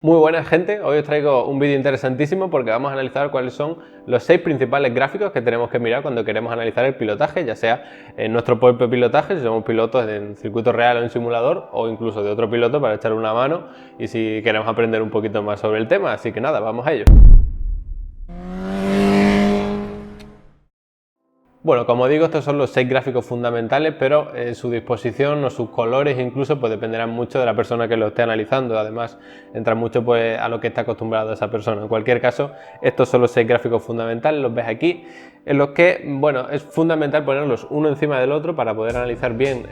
Muy buena gente, hoy os traigo un vídeo interesantísimo porque vamos a analizar cuáles son los 6 principales gráficos que tenemos que mirar cuando queremos analizar el pilotaje, ya sea en nuestro propio pilotaje, si somos pilotos en circuito real o en simulador, o incluso de otro piloto para echarle una mano y si queremos aprender un poquito más sobre el tema, así que nada, vamos a ello. Bueno, como digo, estos son los 6 gráficos fundamentales, pero su disposición o sus colores incluso pues dependerán mucho de la persona que lo esté analizando. Además, entra mucho pues a lo que está acostumbrado esa persona. En cualquier caso, estos son los 6 gráficos fundamentales, los ves aquí, en los que, bueno, es fundamental ponerlos uno encima del otro para poder analizar bien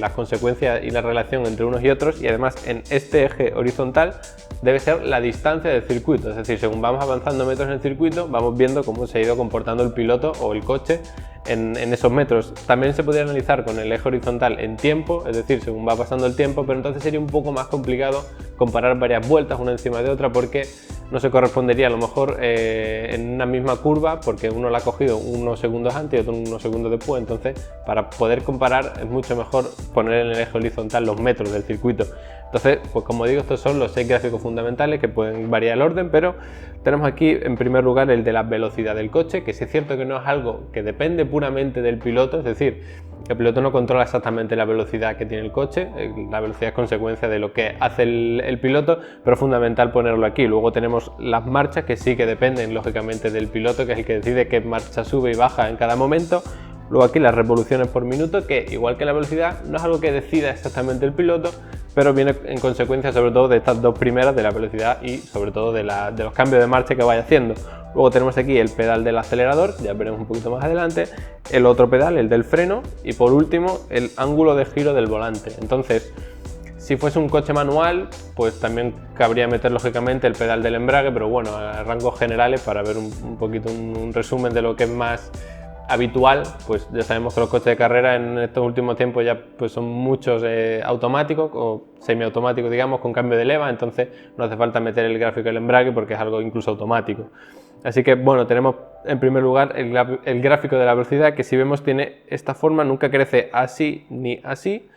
las consecuencias y la relación entre unos y otros, y además en este eje horizontal debe ser la distancia del circuito, es decir, según vamos avanzando metros en el circuito, vamos viendo cómo se ha ido comportando el piloto o el coche en esos metros. También se podría analizar con el eje horizontal en tiempo, es decir, según va pasando el tiempo, pero entonces sería un poco más complicado comparar varias vueltas una encima de otra porque no se correspondería a lo mejor en una misma curva, porque uno la ha cogido unos segundos antes y otro unos segundos después. Entonces, para poder comparar es mucho mejor poner en el eje horizontal los metros del circuito. Entonces, pues como digo, estos son los 6 gráficos fundamentales que pueden variar el orden, pero tenemos aquí en primer lugar el de la velocidad del coche, que sí es cierto que no es algo que depende puramente del piloto, es decir, el piloto no controla exactamente la velocidad que tiene el coche, la velocidad es consecuencia de lo que hace el piloto, pero es fundamental ponerlo aquí. Luego tenemos las marchas, que sí que dependen lógicamente del piloto, que es el que decide qué marcha sube y baja en cada momento. Luego aquí las revoluciones por minuto, que igual que la velocidad no es algo que decida exactamente el piloto, pero viene en consecuencia sobre todo de estas dos primeras, de la velocidad y sobre todo de los cambios de marcha que vaya haciendo. Luego tenemos aquí el pedal del acelerador, ya veremos un poquito más adelante, el otro pedal, el del freno, y por último el ángulo de giro del volante. Entonces, si fuese un coche manual, pues también cabría meter lógicamente el pedal del embrague, pero bueno, a rangos generales, para ver un poquito un resumen de lo que es más habitual, pues ya sabemos que los coches de carrera en estos últimos tiempos ya pues son muchos automáticos o semiautomáticos, digamos, con cambio de leva, entonces no hace falta meter el gráfico del embrague porque es algo incluso automático. Así que bueno, tenemos en primer lugar el gráfico de la velocidad, que si vemos tiene esta forma, nunca crece así ni así,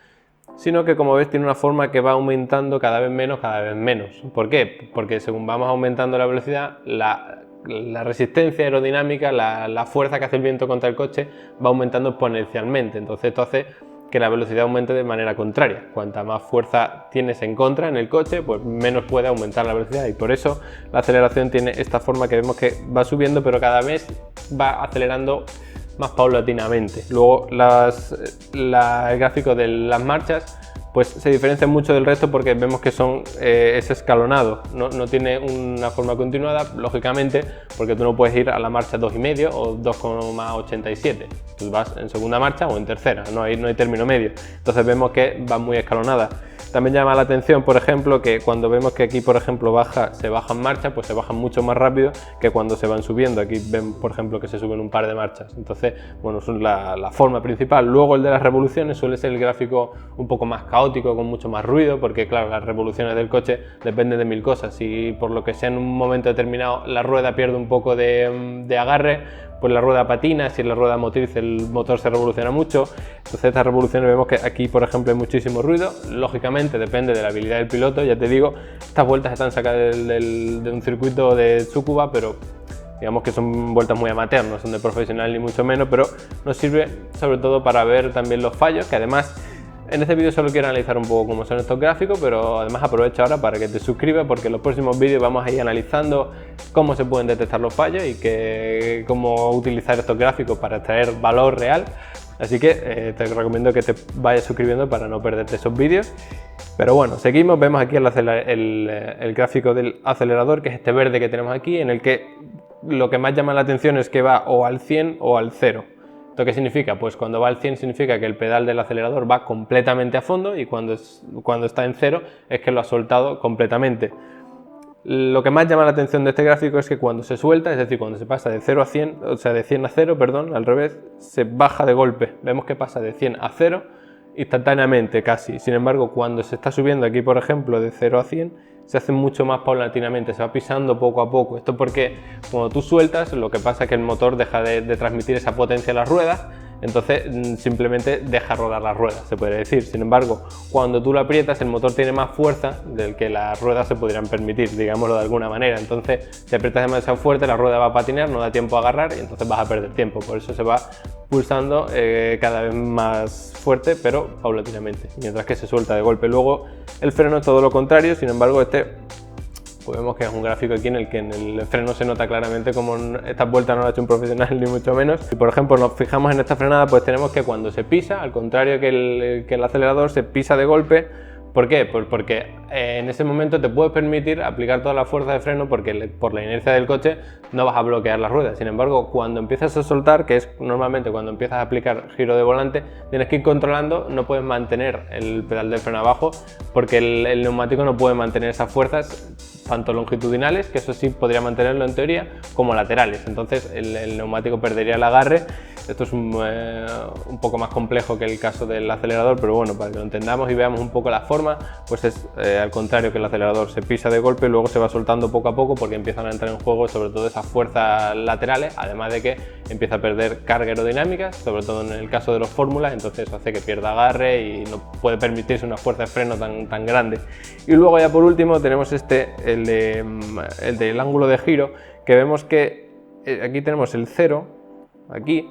sino que como ves tiene una forma que va aumentando cada vez menos. ¿Por qué? Porque según vamos aumentando la velocidad, la resistencia aerodinámica, la fuerza que hace el viento contra el coche va aumentando exponencialmente. Entonces esto hace que la velocidad aumente de manera contraria. Cuanta más fuerza tienes en contra en el coche, pues menos puede aumentar la velocidad, y por eso la aceleración tiene esta forma que vemos que va subiendo, pero cada vez va acelerando más paulatinamente. Luego el gráfico de las marchas pues se diferencia mucho del resto porque vemos que es escalonado, no tiene una forma continuada, lógicamente, porque tú no puedes ir a la marcha 2,5 o 2,87, tú vas en segunda marcha o en tercera, no hay término medio, entonces vemos que va muy escalonada. También llama la atención, por ejemplo, que cuando vemos que aquí, por ejemplo, se bajan marchas, pues se bajan mucho más rápido que cuando se van subiendo. Aquí ven, por ejemplo, que se suben un par de marchas. Entonces, bueno, es la forma principal. Luego el de las revoluciones suele ser el gráfico un poco más caótico, con mucho más ruido, porque claro, las revoluciones del coche dependen de mil cosas. Si por lo que sea en un momento determinado la rueda pierde un poco de agarre, pues la rueda patina. Si la rueda motriz, el motor se revoluciona mucho. Entonces estas revoluciones vemos que aquí, por ejemplo, hay muchísimo ruido. Lógicamente depende de la habilidad del piloto, ya te digo, estas vueltas están sacadas de un circuito de Tsukuba, pero digamos que son vueltas muy amateur, no son de profesional ni mucho menos, pero nos sirve sobre todo para ver también los fallos, que además en este vídeo solo quiero analizar un poco cómo son estos gráficos, pero además aprovecho ahora para que te suscribas, porque en los próximos vídeos vamos a ir analizando cómo se pueden detectar los fallos y cómo utilizar estos gráficos para extraer valor real. Así que te recomiendo que te vayas suscribiendo para no perderte esos vídeos. Pero bueno, seguimos, vemos aquí el gráfico del acelerador, que es este verde que tenemos aquí, en el que lo que más llama la atención es que va o al 100 o al 0. ¿Esto qué significa? Pues cuando va al 100 significa que el pedal del acelerador va completamente a fondo, y cuando está en 0 es que lo ha soltado completamente. Lo que más llama la atención de este gráfico es que cuando se suelta, es decir, cuando se pasa de 0 a 100, o sea, de 100 a 0, perdón, al revés, se baja de golpe. Vemos que pasa de 100 a 0 instantáneamente casi. Sin embargo, cuando se está subiendo aquí, por ejemplo, de 0 a 100, se hace mucho más paulatinamente, se va pisando poco a poco. Esto porque cuando tú sueltas, lo que pasa es que el motor deja de transmitir esa potencia a las ruedas, entonces simplemente deja rodar las ruedas, se podría decir. Sin embargo, cuando tú lo aprietas, el motor tiene más fuerza del que las ruedas se podrían permitir, digámoslo de alguna manera. Entonces, si aprietas demasiado fuerte, la rueda va a patinar, no da tiempo a agarrar y entonces vas a perder tiempo. Por eso se va pulsando cada vez más fuerte, pero paulatinamente, mientras que se suelta de golpe. Luego el freno es todo lo contrario, sin embargo pues vemos que es un gráfico aquí en el que en el freno se nota claramente como estas vueltas no lo ha hecho un profesional ni mucho menos. Si por ejemplo nos fijamos en esta frenada, pues tenemos que cuando se pisa, al contrario que el acelerador, se pisa de golpe. ¿Por qué? Pues porque en ese momento te puedes permitir aplicar toda la fuerza de freno porque por la inercia del coche no vas a bloquear las ruedas. Sin embargo, cuando empiezas a soltar, que es normalmente cuando empiezas a aplicar giro de volante, tienes que ir controlando, no puedes mantener el pedal de freno abajo porque el neumático no puede mantener esas fuerzas tanto longitudinales, que eso sí podría mantenerlo en teoría, como laterales. Entonces el neumático perdería el agarre. Esto es un poco más complejo que el caso del acelerador, pero bueno, para que lo entendamos y veamos un poco la forma, pues es al contrario que el acelerador, se pisa de golpe y luego se va soltando poco a poco porque empiezan a entrar en juego sobre todo esas fuerzas laterales, además de que empieza a perder carga aerodinámica, sobre todo en el caso de los fórmulas, entonces eso hace que pierda agarre y no puede permitirse una fuerza de freno tan grande. Y luego ya por último tenemos el del ángulo de giro, que vemos que aquí tenemos el 0, aquí.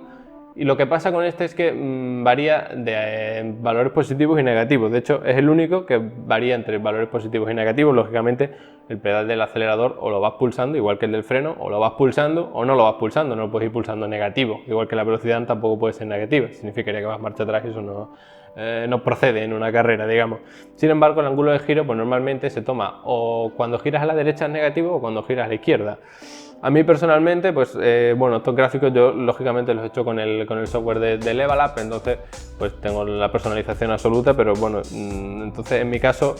Y lo que pasa con este es que varía de valores positivos y negativos. De hecho, es el único que varía entre valores positivos y negativos. Lógicamente, el pedal del acelerador o lo vas pulsando, igual que el del freno, o lo vas pulsando o no lo vas pulsando. No lo puedes ir pulsando negativo. Igual que la velocidad tampoco puede ser negativa. Significaría que vas marcha atrás y eso no procede en una carrera, digamos. Sin embargo, el ángulo de giro pues normalmente se toma o cuando giras a la derecha es negativo o cuando giras a la izquierda. A mí personalmente, pues bueno, estos gráficos yo lógicamente los he hecho con el software de Level Up, entonces pues tengo la personalización absoluta, pero bueno, entonces en mi caso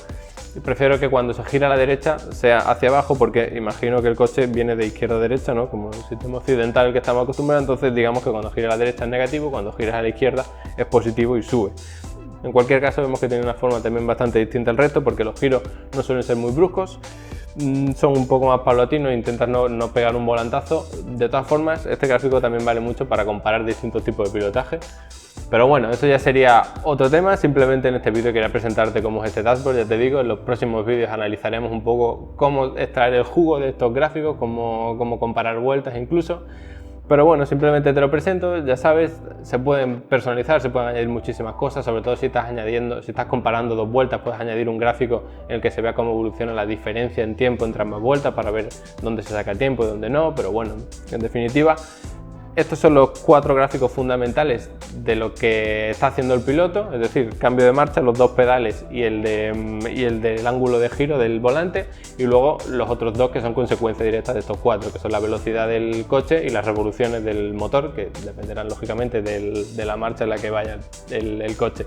prefiero que cuando se gira a la derecha sea hacia abajo, porque imagino que el coche viene de izquierda a derecha, ¿no? Como el sistema occidental al que estamos acostumbrados, entonces digamos que cuando gira a la derecha es negativo, cuando giras a la izquierda es positivo y sube. En cualquier caso vemos que tiene una forma también bastante distinta al resto, porque los giros no suelen ser muy bruscos, son un poco más paulatinos, intentas no pegar un volantazo. De todas formas, este gráfico también vale mucho para comparar distintos tipos de pilotaje. Pero bueno, eso ya sería otro tema. Simplemente en este vídeo quería presentarte cómo es este dashboard. Ya te digo, en los próximos vídeos analizaremos un poco cómo extraer el jugo de estos gráficos, cómo comparar vueltas incluso. Pero bueno, simplemente te lo presento, ya sabes, se pueden personalizar, se pueden añadir muchísimas cosas, sobre todo si estás comparando dos vueltas, puedes añadir un gráfico en el que se vea cómo evoluciona la diferencia en tiempo entre ambas vueltas para ver dónde se saca tiempo y dónde no, pero bueno, en definitiva, estos son los 4 gráficos fundamentales de lo que está haciendo el piloto, es decir, cambio de marcha, los 2 pedales y el del ángulo de giro del volante, y luego los otros 2 que son consecuencia directa de estos 4, que son la velocidad del coche y las revoluciones del motor, que dependerán lógicamente de la marcha en la que vaya el coche.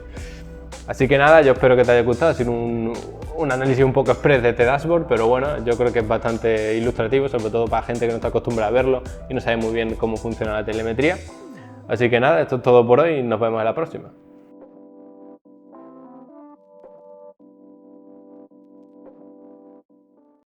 Así que nada, yo espero que te haya gustado, ha sido un análisis un poco express de este dashboard, pero bueno, yo creo que es bastante ilustrativo, sobre todo para gente que no está acostumbrada a verlo y no sabe muy bien cómo funciona la telemetría. Así que nada, esto es todo por hoy y nos vemos en la próxima.